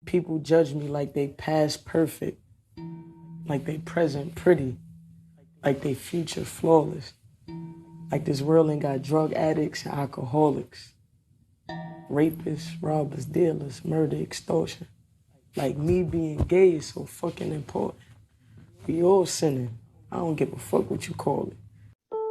People judge me like they past perfect, like they present pretty, like they future flawless, like this world ain't got drug addicts and alcoholics, rapists, robbers, dealers, murder, extortion. Like me being gay is so fucking important. We all sinning. I don't give a fuck what you call it.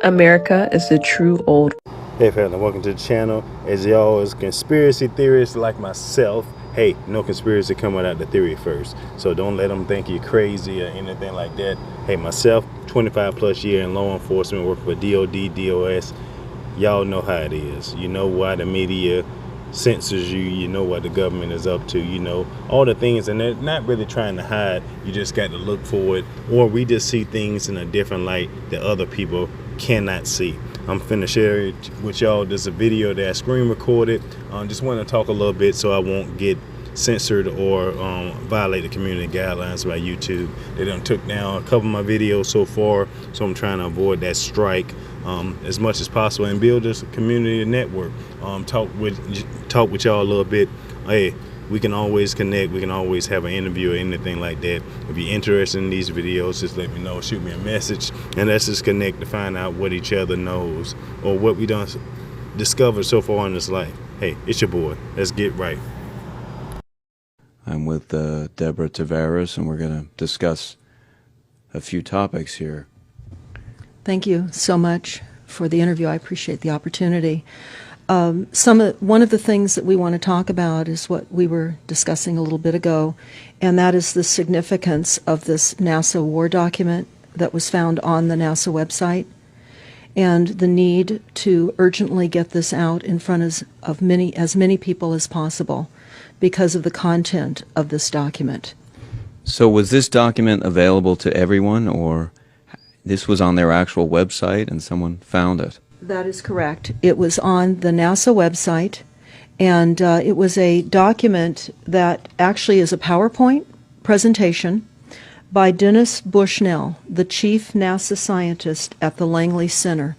America is the true old. Hey family, welcome to the channel. As y'all is conspiracy theorists like myself, hey, no conspiracy come without the theory first. So don't let them think you're crazy or anything like that. Hey, myself, 25 plus year in law enforcement, working for DOD, DOS. Y'all know how it is. You know why the media censors you, you know what the government is up to, you know all the things, and they're not really trying to hide. You just got to look for it, or we just see things in a different light that other people cannot see. I'm finna share it with y'all. There's a video that I screen recorded. Just want to talk a little bit so I won't get censored or violate the community guidelines by YouTube. They done took down a couple of my videos so far, so I'm trying to avoid that strike as much as possible and build this community network. Talk with y'all a little bit. Hey, we can always connect. We can always have an interview or anything like that. If you're interested in these videos, just let me know. Shoot me a message, and let's just connect to find out what each other knows or what we done discovered so far in this life. Hey, it's your boy. Let's get right. I'm with Deborah Tavares, and we're going to discuss a few topics here. Thank you so much for the interview. I appreciate the opportunity. One of the things that we want to talk about is what we were discussing a little bit ago, and that is the significance of this NASA war document that was found on the NASA website, and the need to urgently get this out in front of as many people as possible because of the content of this document. So was this document available to everyone, or this was on their actual website and someone found it? That is correct. It was on the NASA website, and it was a document that actually is a PowerPoint presentation by Dennis Bushnell, the chief NASA scientist at the Langley Center.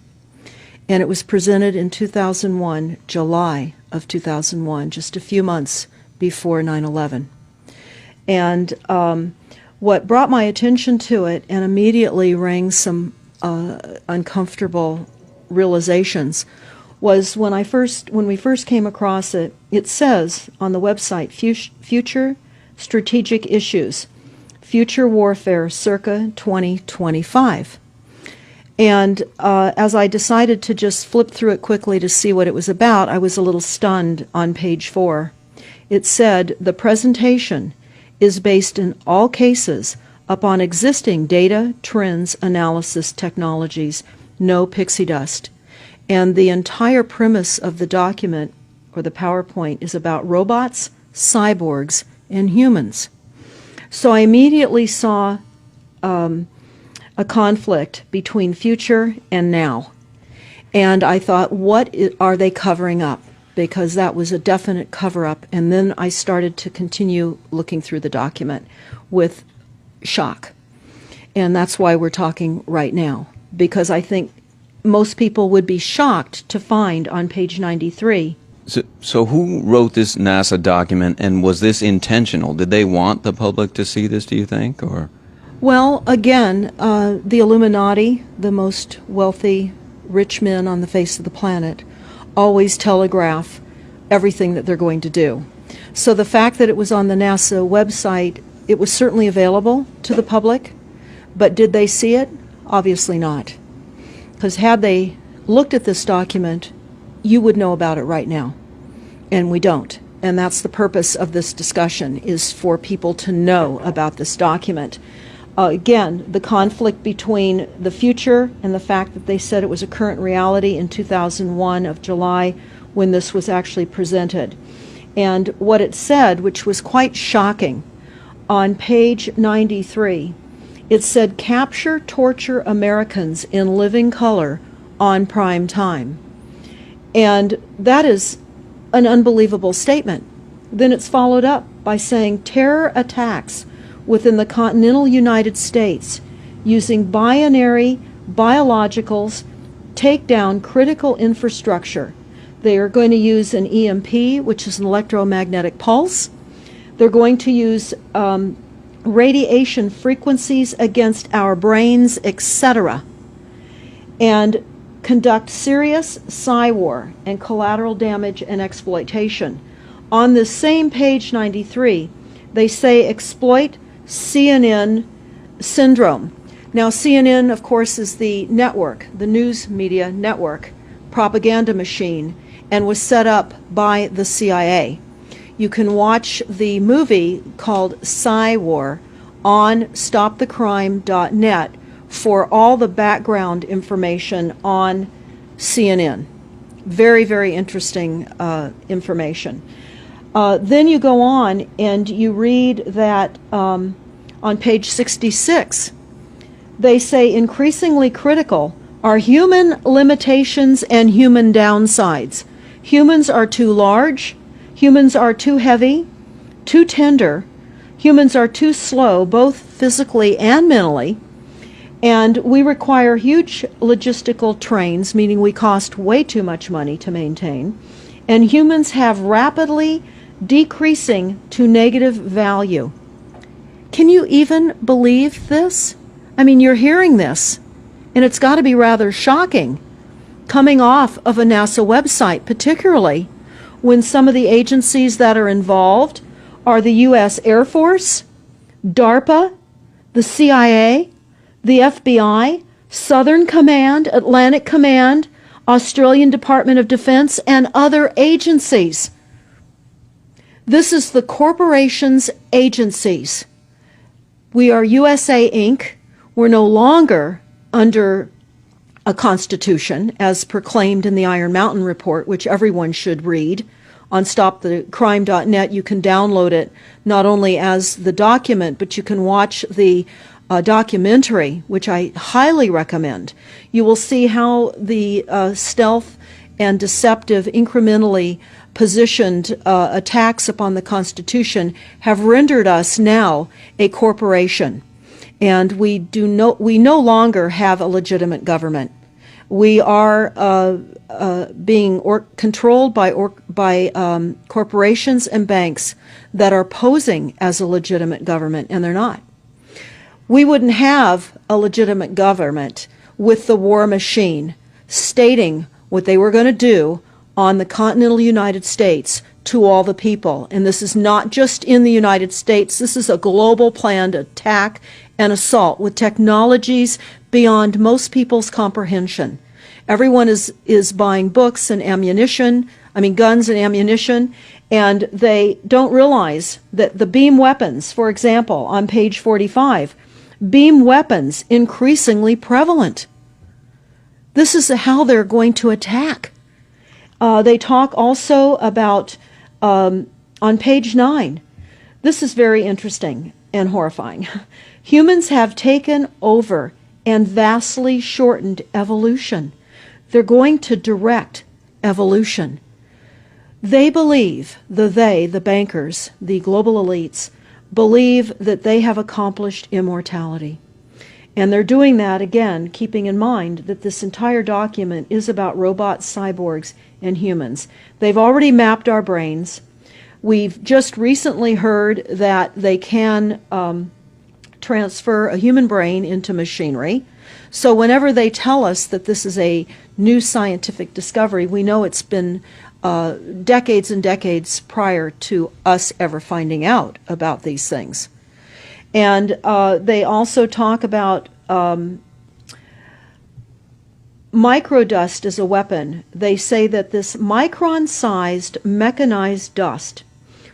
And it was presented in 2001, July of 2001, just a few months before 9/11. And what brought my attention to it and immediately rang some uncomfortable realizations was when we first came across it. It says on the website, future strategic issues, future warfare circa 2025. And as I decided to just flip through it quickly to see what it was about, I was a little stunned on page 4. It said, the presentation is based in all cases upon existing data, trends, analysis technologies, no pixie dust. And the entire premise of the document, or the PowerPoint, is about robots, cyborgs, and humans. So I immediately saw a conflict between future and now. And I thought, what are they covering up? Because that was a definite cover-up. And then I started to continue looking through the document with shock. And that's why we're talking right now, because I think most people would be shocked to find on page 93. So who wrote this NASA document, and was this intentional? Did they want the public to see this, do you think? Or? Well, again, the Illuminati, the most wealthy, rich men on the face of the planet, always telegraph everything that they're going to do. So the fact that it was on the NASA website, it was certainly available to the public, but did they see it? Obviously not. Because had they looked at this document, you would know about it right now. And we don't. And that's the purpose of this discussion, is for people to know about this document. Again, the conflict between the future and the fact that they said it was a current reality in 2001 of July when this was actually presented. And what it said, which was quite shocking, on page 93, it said, capture, torture Americans in living color on prime time. And that is an unbelievable statement. Then it's followed up by saying terror attacks within the continental United States using binary biologicals take down critical infrastructure. They are going to use an EMP, which is an electromagnetic pulse. They're going to use radiation frequencies against our brains, etc., and conduct serious psy-war and collateral damage and exploitation. On this same page 93, they say exploit CNN syndrome. Now, CNN, of course, is the network, the news media network, propaganda machine, and was set up by the CIA. You can watch the movie called Psy-War on stopthecrime.net for all the background information on CNN. Very, very interesting information. Then you go on and you read that on page 66, they say increasingly critical are human limitations and human downsides. Humans are too large, humans are too heavy, too tender, humans are too slow, both physically and mentally, and we require huge logistical trains, meaning we cost way too much money to maintain, and humans have rapidly decreasing to negative value. Can you even believe this? I mean, you're hearing this, and it's got to be rather shocking coming off of a NASA website, particularly when some of the agencies that are involved are the U.S. Air Force, DARPA, the CIA, the FBI, Southern Command, Atlantic Command, Australian Department of Defense, and other agencies. This is the corporation's agencies. We are USA Inc. We're no longer under a constitution as proclaimed in the Iron Mountain Report, which everyone should read. On stopthecrime.net, you can download it not only as the document, but you can watch the documentary, which I highly recommend. You will see how the stealth and deceptive, incrementally positioned attacks upon the Constitution have rendered us now a corporation. And we no longer have a legitimate government. We are being controlled by corporations and banks that are posing as a legitimate government, and they're not. We wouldn't have a legitimate government with the war machine stating what they were going to do on the continental United States to all the people. And this is not just in the United States. This is a global planned attack and assault with technologies beyond most people's comprehension. Everyone is buying books and ammunition, guns and ammunition, and they don't realize that the beam weapons, for example, on page 45, beam weapons increasingly prevalent. This is how they're going to attack. They talk also about, on page 9, this is very interesting and horrifying. Humans have taken over and vastly shortened evolution. They're going to direct evolution. They believe, the bankers, the global elites, believe that they have accomplished immortality. And they're doing that, again, keeping in mind that this entire document is about robots, cyborgs, and humans. They've already mapped our brains. We've just recently heard that they can transfer a human brain into machinery. So whenever they tell us that this is a new scientific discovery, we know it's been decades and decades prior to us ever finding out about these things. And they also talk about microdust as a weapon. They say that this micron-sized mechanized dust,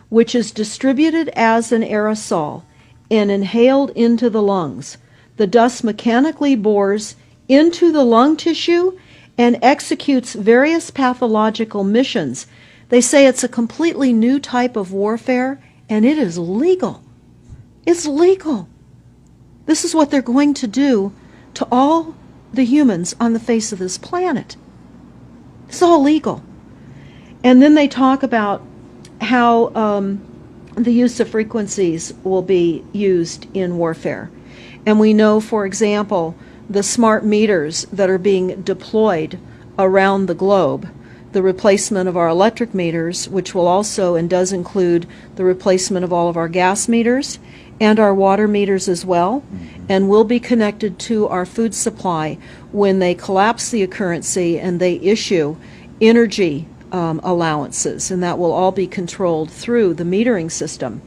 which is distributed as an aerosol and inhaled into the lungs, the dust mechanically bores into the lung tissue and executes various pathological missions. They say it's a completely new type of warfare, and it is legal. It's legal. This is what they're going to do to all the humans on the face of this planet. It's all legal. And then they talk about how the use of frequencies will be used in warfare. And we know, for example, the smart meters that are being deployed around the globe the replacement of our electric meters, which will also and does include the replacement of all of our gas meters and our water meters as well, and will be connected to our food supply when they collapse the occurrency and they issue energy allowances, and that will all be controlled through the metering system.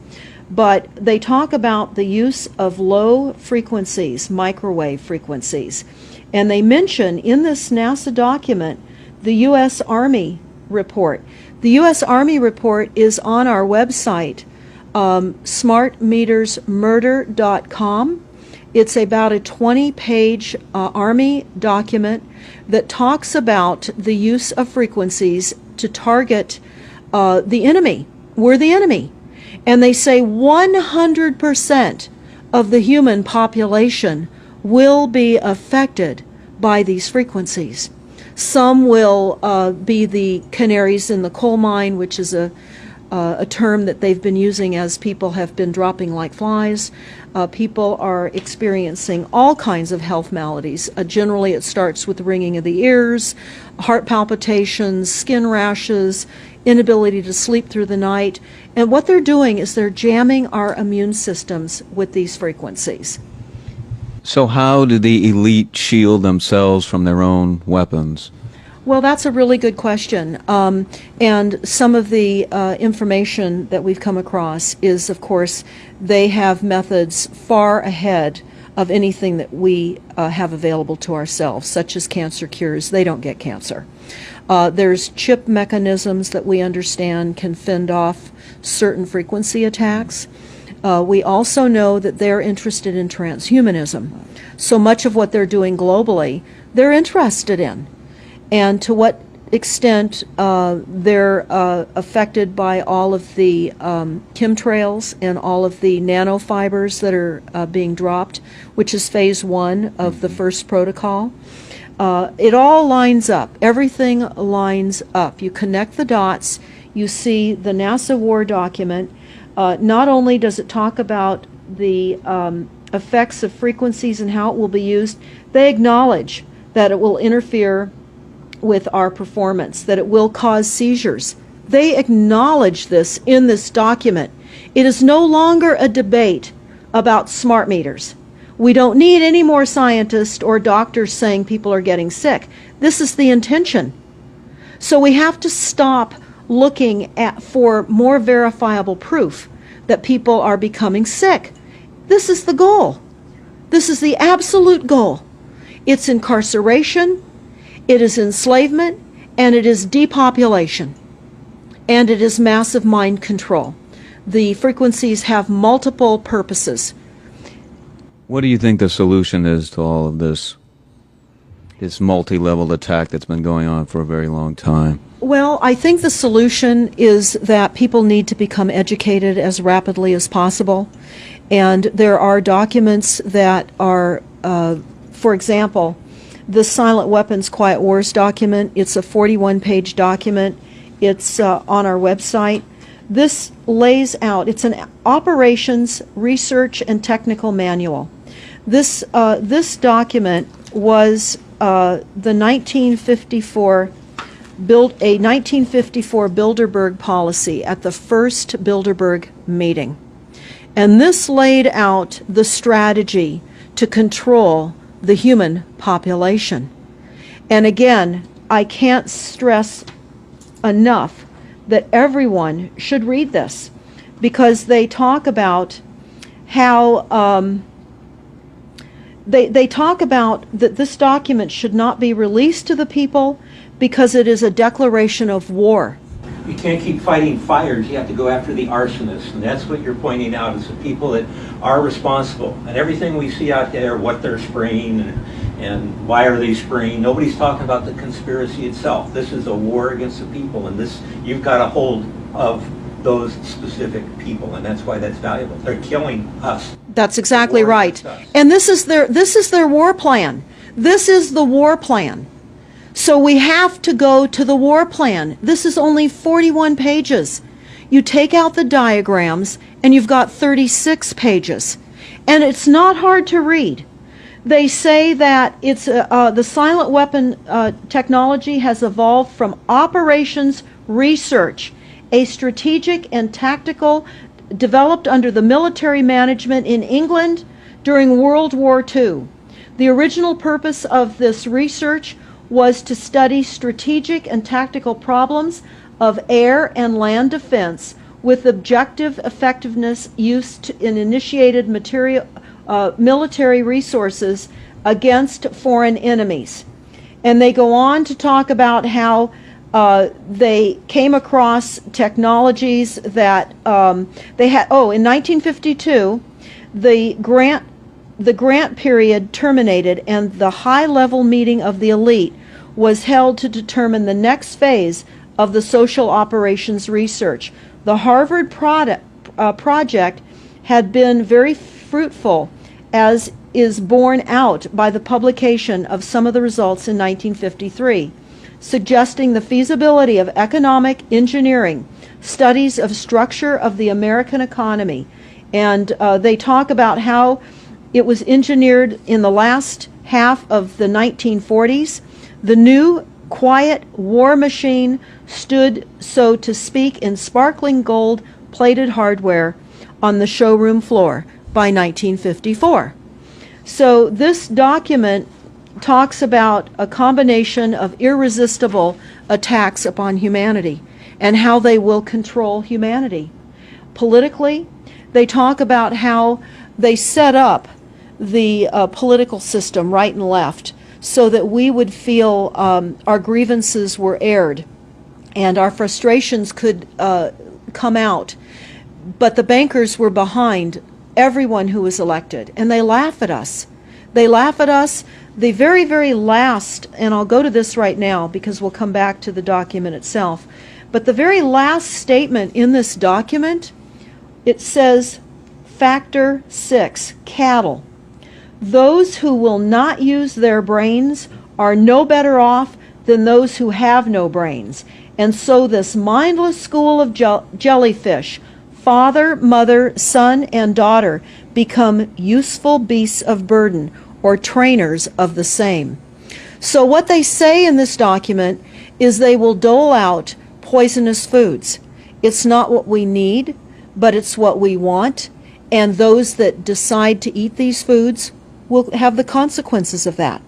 But they talk about the use of low frequencies, microwave frequencies, and they mention in this NASA document the U.S. Army report. The U.S. Army report is on our website, smartmetersmurder.com. It's about a 20-page Army document that talks about the use of frequencies to target the enemy. We're the enemy. And they say 100% of the human population will be affected by these frequencies. Some will be the canaries in the coal mine, which is a term that they've been using as people have been dropping like flies. People are experiencing all kinds of health maladies. Generally, it starts with ringing of the ears, heart palpitations, skin rashes, inability to sleep through the night. And what they're doing is they're jamming our immune systems with these frequencies. So how do the elite shield themselves from their own weapons? Well, that's a really good question. And some of the information that we've come across is, of course, they have methods far ahead of anything that we have available to ourselves, such as cancer cures. They don't get cancer. There's chip mechanisms that we understand can fend off certain frequency attacks. We also know that they're interested in transhumanism. So much of what they're doing globally, they're interested in. And to what extent they're affected by all of the chemtrails and all of the nanofibers that are being dropped, which is phase 1 of the first protocol. It all lines up. Everything lines up. You connect the dots. You see the NASA war document. Not only does it talk about the effects of frequencies and how it will be used, they acknowledge that it will interfere with our performance, that it will cause seizures. They acknowledge this in this document. It is no longer a debate about smart meters. We don't need any more scientists or doctors saying people are getting sick. This is the intention. So we have to stop looking for more verifiable proof that people are becoming sick. This is the goal. This is the absolute goal. It's incarceration, it is enslavement, and it is depopulation, and it is massive mind control. The frequencies have multiple purposes. What do you think the solution is to all of this multi-level attack that's been going on for a very long time? Well, I think the solution is that people need to become educated as rapidly as possible. And there are documents that are, for example, the Silent Weapons Quiet Wars document. It's a 41-page document. It's on our website. This lays out, it's an operations, research, and technical manual. This document was the 1954 Bilderberg policy at the first Bilderberg meeting. And this laid out the strategy to control the human population. And again, I can't stress enough that everyone should read this, because they talk about how they talk about that this document should not be released to the people because it is a declaration of war. You can't keep fighting fires. You have to go after the arsonists, and that's what you're pointing out, is the people that are responsible. And everything we see out there, what they're spraying and why are they spraying, nobody's talking about the conspiracy itself. This is a war against the people, and this, you've got a hold of those specific people, and that's why that's valuable. They're killing us. That's exactly right. And this is their war plan. This is the war plan. So we have to go to the war plan. This is only 41 pages. You take out the diagrams and you've got 36 pages. And it's not hard to read. They say that it's the silent weapon technology has evolved from operations research, a strategic and tactical developed under the military management in England during World War II. The original purpose of this research was to study strategic and tactical problems of air and land defense with objective effectiveness used in initiated military resources against foreign enemies. And they go on to talk about how they came across technologies that they had. Oh, in 1952, the grant period terminated, and the high-level meeting of the elite was held to determine the next phase of the social operations research. The Harvard project had been very fruitful, as is borne out by the publication of some of the results in 1953, suggesting the feasibility of economic engineering, studies of structure of the American economy. And they talk about how it was engineered in the last half of the 1940s. The new quiet war machine stood, so to speak, in sparkling gold-plated hardware on the showroom floor by 1954. So this document talks about a combination of irresistible attacks upon humanity and how they will control humanity. Politically, they talk about how they set up the political system right and left so that we would feel our grievances were aired and our frustrations could come out. But the bankers were behind everyone who was elected, and they laugh at us. They laugh at us. The very, very last, and I'll go to this right now because we'll come back to the document itself, but the very last statement in this document, it says, Factor 6, cattle. Those who will not use their brains are no better off than those who have no brains. And so this mindless school of jellyfish, father, mother, son, and daughter, become useful beasts of burden, or trainers of the same. So what they say in this document is they will dole out poisonous foods. It's not what we need, but it's what we want, and those that decide to eat these foods will have the consequences of that.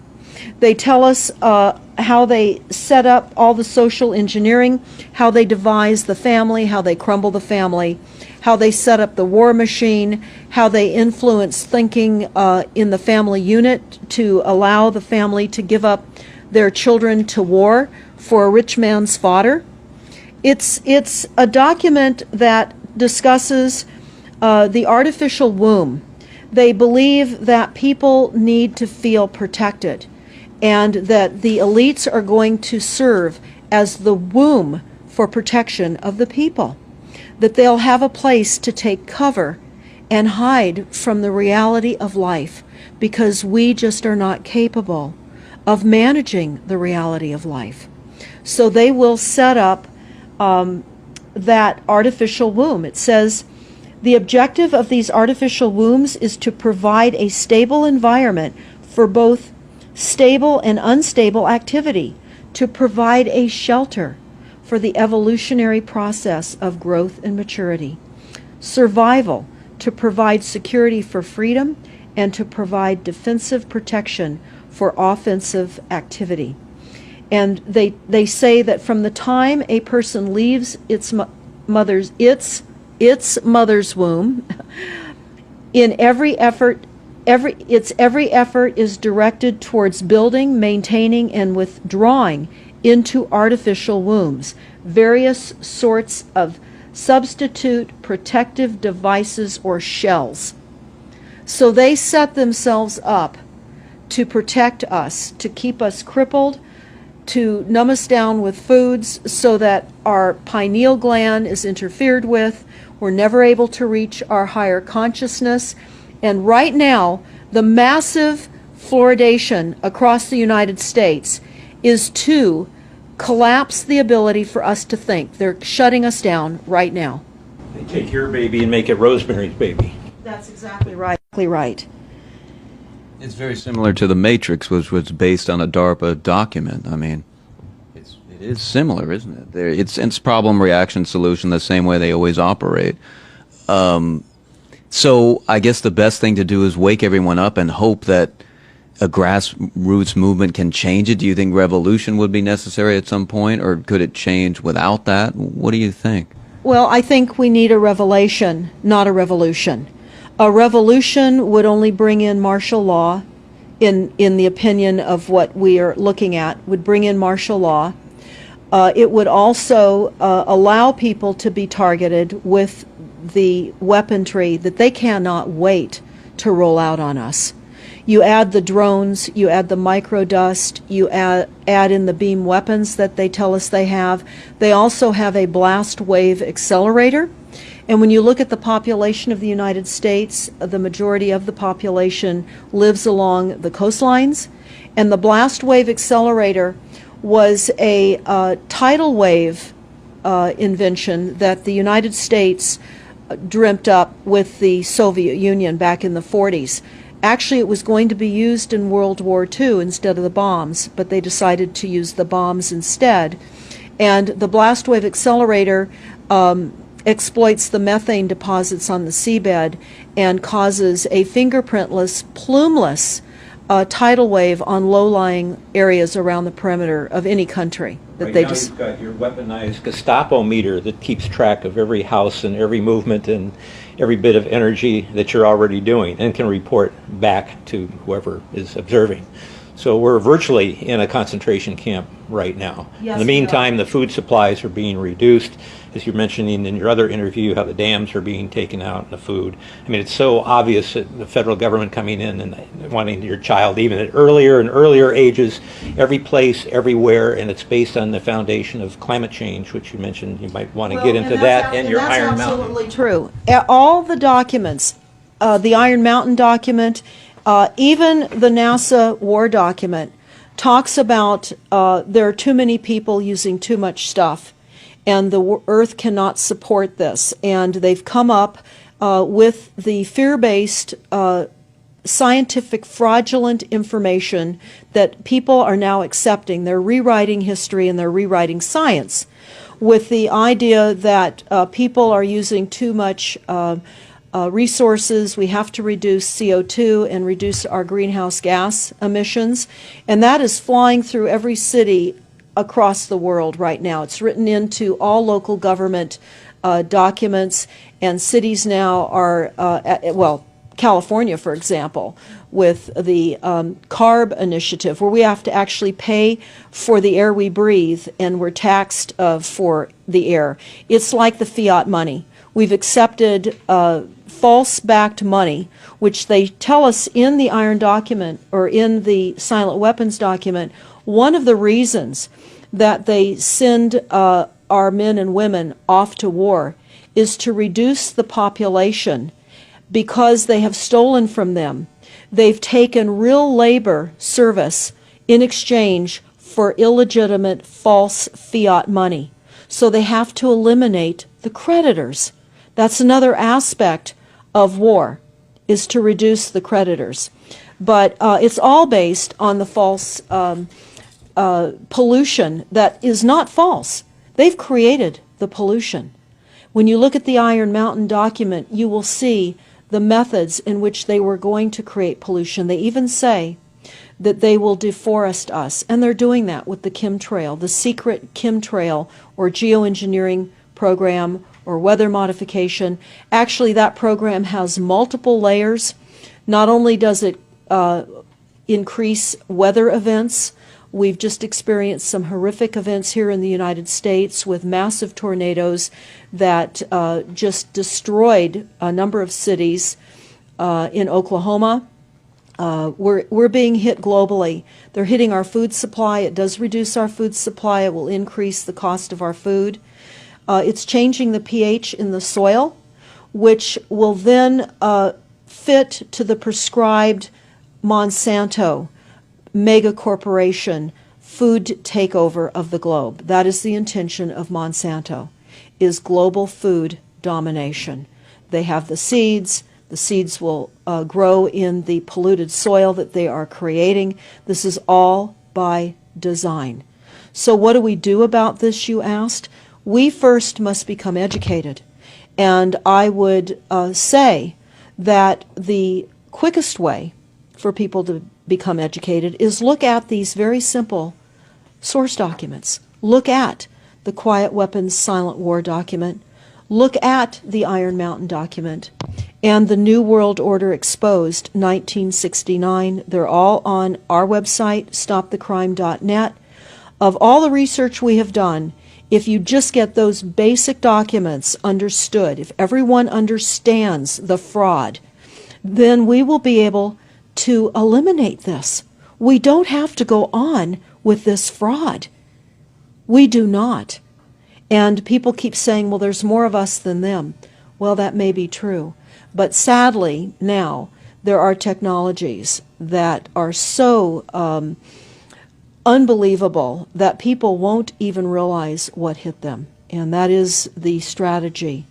They tell us how they set up all the social engineering, how they devise the family, how they crumble the family, how they set up the war machine, how they influence thinking in the family unit to allow the family to give up their children to war for a rich man's fodder. It's a document that discusses the artificial womb. They believe that people need to feel protected and that the elites are going to serve as the womb for protection of the people, that they'll have a place to take cover and hide from the reality of life because we just are not capable of managing the reality of life. So they will set up that artificial womb. It says, the objective of these artificial wombs is to provide a stable environment for both stable and unstable activity, to provide a shelter for the evolutionary process of growth and maturity. Survival, to provide security for freedom and to provide defensive protection for offensive activity. And they say that from the time a person leaves its mother's womb, in every effort is directed towards building, maintaining, and withdrawing into artificial wombs, various sorts of substitute protective devices or shells. So they set themselves up to protect us, to keep us crippled, to numb us down with foods so that our pineal gland is interfered with. We're never able to reach our higher consciousness. And right now, the massive fluoridation across the United States is to collapse the ability for us to think. They're shutting us down right now. They take your baby and make it Rosemary's Baby. That's exactly right. It's very similar to the Matrix, which was based on a DARPA document. I mean, it is similar, isn't it? It's problem, reaction, solution, the same way they always operate. So I guess the best thing to do is wake everyone up and hope that a grassroots movement can change it. Do you think revolution would be necessary at some point, or could it change without that? What do you think? Well, I think we need a revelation, not a revolution. A revolution would only bring in martial law, in the opinion of what we are looking at, would bring in martial law. It would also allow people to be targeted with the weaponry that they cannot wait to roll out on us. You add the drones, you add the microdust, you add in the beam weapons that they tell us they have. They also have a blast wave accelerator. And when you look at the population of the United States, the majority of the population lives along the coastlines. And the blast wave accelerator was a tidal wave invention that the United States dreamt up with the Soviet Union back in the 40s. Actually, it was going to be used in World War II instead of the bombs, but they decided to use the bombs instead. And the blast wave accelerator exploits the methane deposits on the seabed and causes a fingerprintless, plumeless tidal wave on low-lying areas around the perimeter of any country. Right now you've got your weaponized Gestapo meter that keeps track of every house and every movement and every bit of energy that you're already doing and can report back to whoever is observing. So we're virtually in a concentration camp right now. Yes, in the meantime, the food supplies are being reduced. As you're mentioning in your other interview, how the dams are being taken out and the food. I mean, it's so obvious that the federal government coming in and wanting your child even at earlier and earlier ages, every place, everywhere, and it's based on the foundation of climate change, which you mentioned. You might want to get into that and your Iron Mountain. That's absolutely true. All the documents, the Iron Mountain document, even the NASA war document, talks about there are too many people using too much stuff, and the Earth cannot support this. And they've come up with the fear-based, scientific, fraudulent information that people are now accepting. They're rewriting history and they're rewriting science with the idea that people are using too much resources. We have to reduce CO2 and reduce our greenhouse gas emissions. And that is flying through every city across the world right now. It's written into all local government documents, and cities now are, well, California, for example, with the CARB initiative, where we have to actually pay for the air we breathe, and we're taxed for the air. It's like the fiat money. We've accepted false-backed money, which they tell us in the Iron document, or in the Silent Weapons document, one of the reasons that they send our men and women off to war is to reduce the population because they have stolen from them. They've taken real labor service in exchange for illegitimate false fiat money. So they have to eliminate the creditors. That's another aspect of war, is to reduce the creditors. But it's all based on the false pollution that is not false. They've created the pollution. When you look at the Iron Mountain document, you will see the methods in which they were going to create pollution. They even say that they will deforest us, and they're doing that with the chemtrail, the secret chemtrail or geoengineering program or weather modification. Actually, that program has multiple layers. Not only does it increase weather events, we've just experienced some horrific events here in the United States with massive tornadoes that just destroyed a number of cities in Oklahoma. We're being hit globally. They're hitting our food supply. It does reduce our food supply. It will increase the cost of our food. It's changing the pH in the soil, which will then fit to the prescribed Monsanto mega corporation food takeover of the globe. That is the intention of Monsanto, is global food domination. They have the seeds, The seeds will grow in the polluted soil that they are creating. This is all by design. So what do we do about this, you asked? We first must become educated. And I would say that the quickest way for people to become educated is look at these very simple source documents. Look at the Quiet Weapons Silent War document. Look at the Iron Mountain document and the New World Order Exposed, 1969. They're all on our website, stopthecrime.net. Of all the research we have done, if you just get those basic documents understood, if everyone understands the fraud, then we will be able to eliminate this. We don't have to go on with this fraud. We do not. And people keep saying, well, there's more of us than them. Well, that may be true. But sadly, now, there are technologies that are so unbelievable that people won't even realize what hit them. And that is the strategy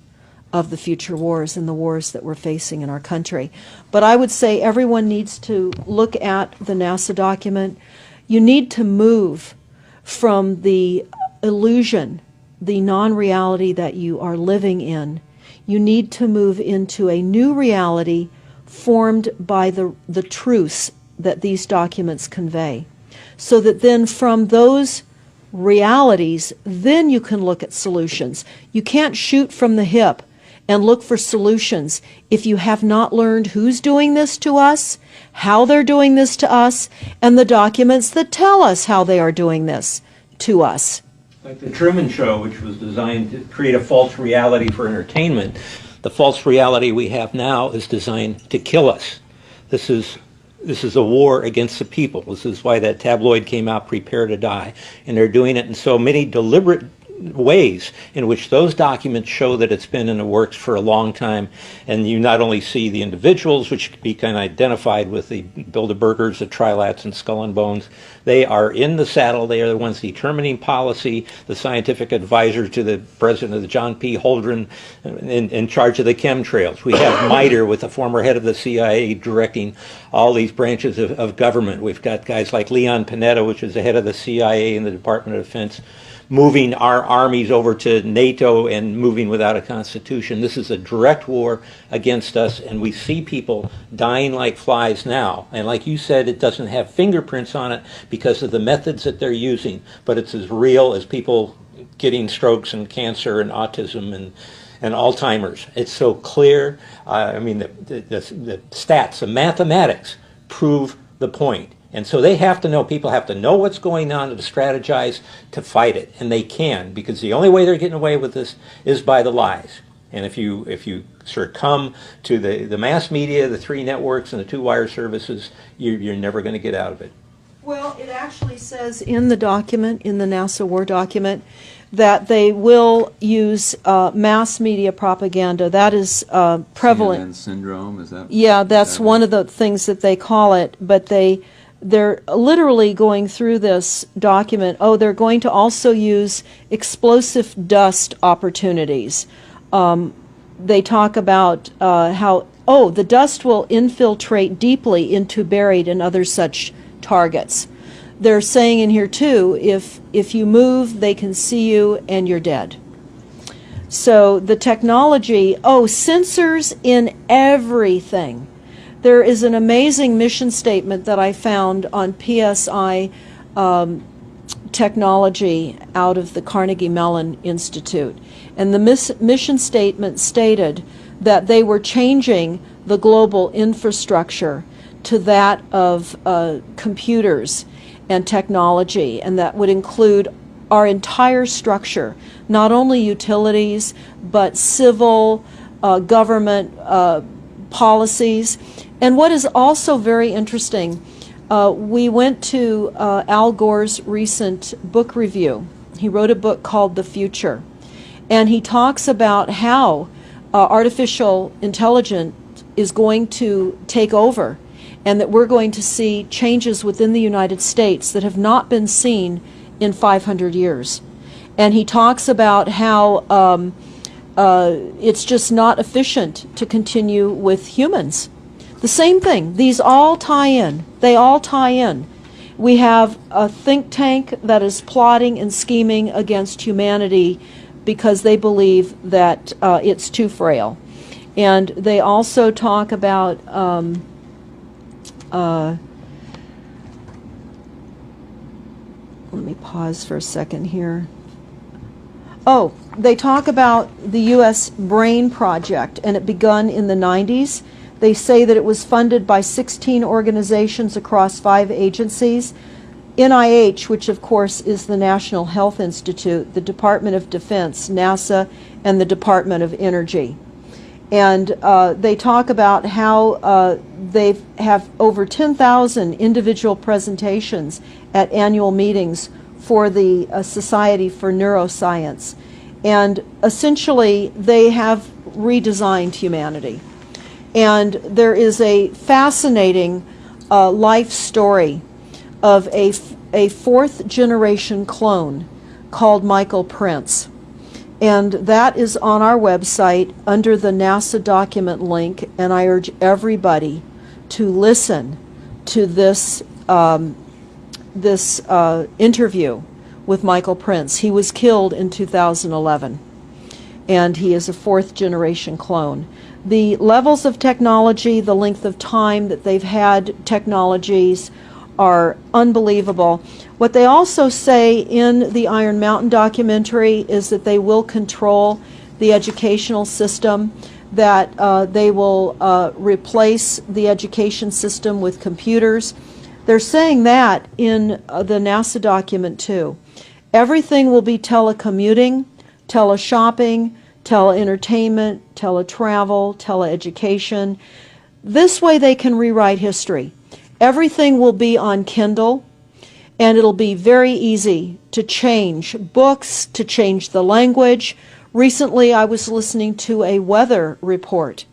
of the future wars and the wars that we're facing in our country. But I would say everyone needs to look at the NASA document. You need to move from the illusion, the non-reality that you are living in. You need to move into a new reality formed by the truths that these documents convey. So that then from those realities, then you can look at solutions. You can't shoot from the hip and look for solutions if you have not learned who's doing this to us, how they're doing this to us, and the documents that tell us how they are doing this to us. Like the Truman Show, which was designed to create a false reality for entertainment, the false reality we have now is designed to kill us. This is a war against the people. This is why that tabloid came out, Prepare to Die. And they're doing it in so many deliberate ways in which those documents show that it's been in the works for a long time. And you not only see the individuals, which can be kind of identified with the Bilderbergers, the Trilats, and Skull and Bones. They are in the saddle. They are the ones determining policy, the scientific advisor to the president of the John P. Holdren in charge of the chemtrails. We have MITRE with the former head of the CIA directing all these branches of government. We've got guys like Leon Panetta, which is the head of the CIA and the Department of Defense, moving our armies over to NATO and moving without a constitution. This is a direct war against us, and we see people dying like flies now. And like you said, it doesn't have fingerprints on it because of the methods that they're using, but it's as real as people getting strokes and cancer and autism and Alzheimer's. It's so clear. I mean, the stats, the mathematics prove the point. And so they have to know, people have to know what's going on to strategize to fight it. And they can, because the only way they're getting away with this is by the lies. And if you succumb to the mass media, the 3 networks, and the 2 wire services, you're never going to get out of it. Well, it actually says in the document, in the NASA War document, that they will use mass media propaganda. That is prevalent. CNN syndrome, is that? Yeah, that's one of the things that they call it. But they're literally going through this document. Oh, they're going to also use explosive dust opportunities. They talk about how, the dust will infiltrate deeply into buried and other such targets. They're saying in here too, if you move, they can see you and you're dead. So the technology, sensors in everything. There is an amazing mission statement that I found on PSI technology out of the Carnegie Mellon Institute. And the mission statement stated that they were changing the global infrastructure to that of computers and technology, and that would include our entire structure, not only utilities, but civil, government policies. And what is also very interesting, we went to Al Gore's recent book review. He wrote a book called The Future, and he talks about how artificial intelligence is going to take over, and that we're going to see changes within the United States that have not been seen in 500 years. And he talks about how it's just not efficient to continue with humans. The same thing. These all tie in. They all tie in. We have a think tank that is plotting and scheming against humanity because they believe that it's too frail. And they also talk about let me pause for a second here. Oh, they talk about the U.S. Brain Project, and it begun in the 90s. They say that it was funded by 16 organizations across 5 agencies. NIH, which of course is the National Health Institute, the Department of Defense, NASA, and the Department of Energy. And they talk about how they have over 10,000 individual presentations at annual meetings for the Society for Neuroscience. And essentially, they have redesigned humanity. And there is a fascinating life story of a 4th generation clone called Michael Prince. And that is on our website under the NASA document link, and I urge everybody to listen to this interview with Michael Prince. He was killed in 2011, and he is a 4th generation clone. The levels of technology, the length of time that they've had technologies are unbelievable. What they also say in the Iron Mountain documentary is that they will control the educational system, that they will replace the education system with computers. They're saying that in the NASA document too. Everything will be telecommuting, teleshopping, tele-entertainment, teletravel, teleeducation. This way they can rewrite history. Everything will be on Kindle, and it'll be very easy to change books, to change the language. Recently I was listening to a weather report,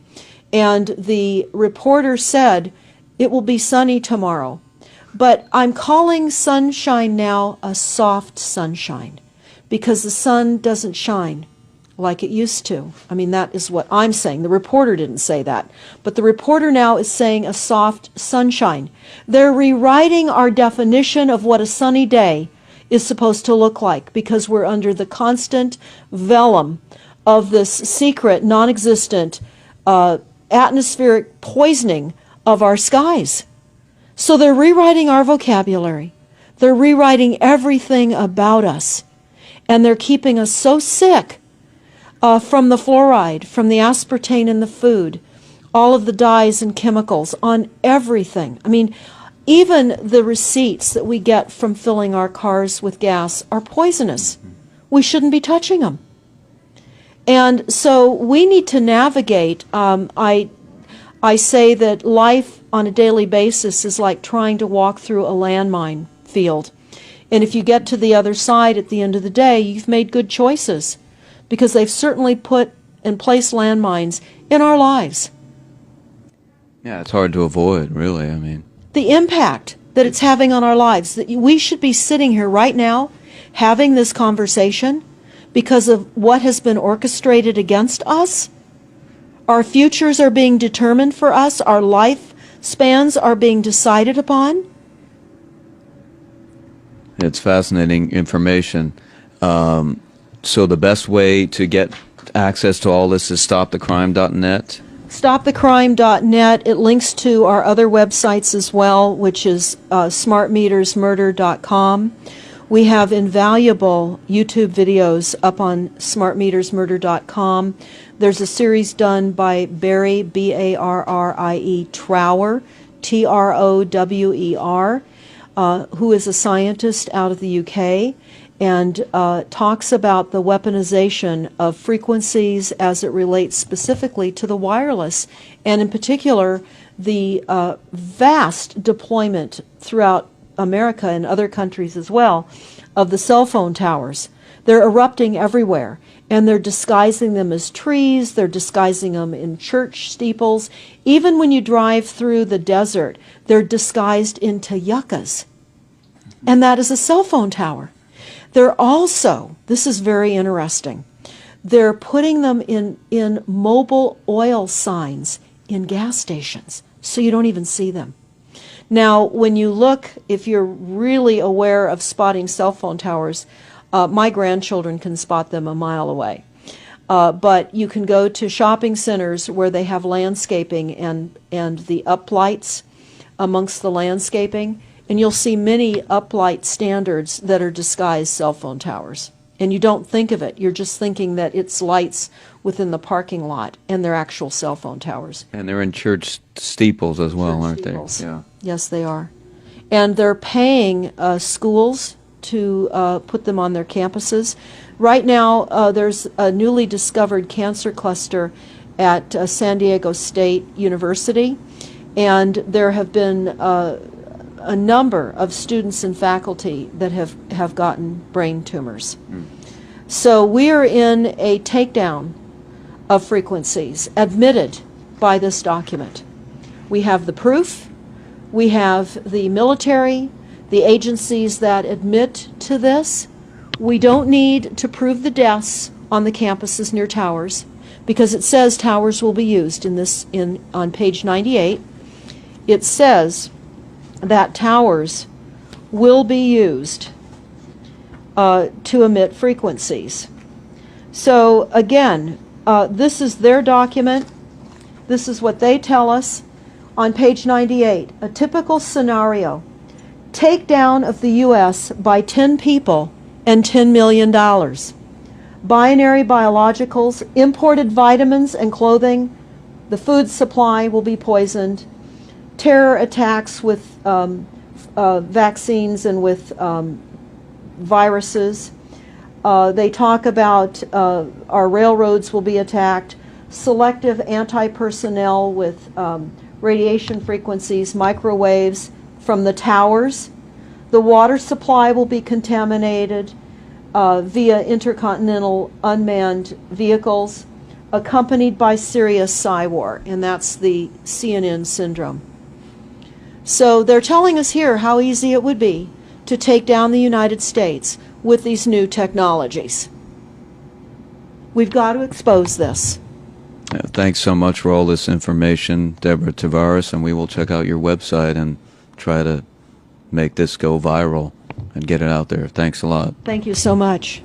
and the reporter said it will be sunny tomorrow. But I'm calling sunshine now a soft sunshine, because the sun doesn't shine like it used to. I mean, that is what I'm saying. The reporter didn't say that. But the reporter now is saying a soft sunshine. They're rewriting our definition of what a sunny day is supposed to look like, because we're under the constant vellum of this secret, non-existent atmospheric poisoning of our skies. So they're rewriting our vocabulary. They're rewriting everything about us. And they're keeping us so sick from the fluoride, from the aspartame in the food, all of the dyes and chemicals on everything. I mean, even the receipts that we get from filling our cars with gas are poisonous. We shouldn't be touching them. And so we need to navigate. I say that life on a daily basis is like trying to walk through a landmine field. And if you get to the other side at the end of the day, you've made good choices, because they've certainly put and placed landmines in our lives. Yeah, it's hard to avoid, really. I mean, the impact that it's having on our lives, that we should be sitting here right now having this conversation because of what has been orchestrated against us. Our futures are being determined for us. Our life spans are being decided upon. it's fascinating information. So the best way to get access to all this is stopthecrime.net? Stopthecrime.net. It links to our other websites as well, which is smartmetersmurder.com. We have invaluable YouTube videos up on smartmetersmurder.com. There's a series done by Barry, B-A-R-R-I-E, Trower, T-R-O-W-E-R, who is a scientist out of the UK, and talks about the weaponization of frequencies as it relates specifically to the wireless, and in particular the vast deployment throughout America and other countries as well of the cell phone towers. They're erupting everywhere, and they're disguising them as trees, they're disguising them in church steeples. Even when you drive through the desert, they're disguised into yuccas, and that is a cell phone tower. They're also, this is very interesting, They're putting them in mobile oil signs in gas stations, so you don't even see them. Now, when you look, if you're really aware of spotting cell phone towers, my grandchildren can spot them a mile away. But you can go to shopping centers where they have landscaping and the uplights amongst the landscaping, and you'll see many uplight standards that are disguised cell phone towers. And you don't think of it. You're just thinking that it's lights within the parking lot, and they're actual cell phone towers. And they're in church steeples as well, Church aren't steeples. they? Yeah. Yes, they are. And they're paying schools to put them on their campuses. Right now, there's a newly discovered cancer cluster at San Diego State University, and there have been a number of students and faculty that have gotten brain tumors. So we are in a takedown of frequencies admitted by this document. We have the proof, we have the military, the agencies that admit to this. We don't need to prove the deaths on the campuses near towers, because it says towers will be used on page 98. It says that towers will be used to emit frequencies. So again, this is their document. This is what they tell us on page 98. A typical scenario: takedown of the U.S. by 10 people and $10 million. Binary biologicals, imported vitamins and clothing, the food supply will be poisoned, terror attacks with vaccines and with viruses. They talk about our railroads will be attacked, selective anti-personnel with radiation frequencies, microwaves from the towers. The water supply will be contaminated via intercontinental unmanned vehicles, accompanied by serious psy-war, and that's the CNN syndrome. So they're telling us here how easy it would be to take down the United States with these new technologies. We've got to expose this. Thanks so much for all this information, Deborah Tavares, and we will check out your website and try to make this go viral and get it out there. Thanks a lot. Thank you so much.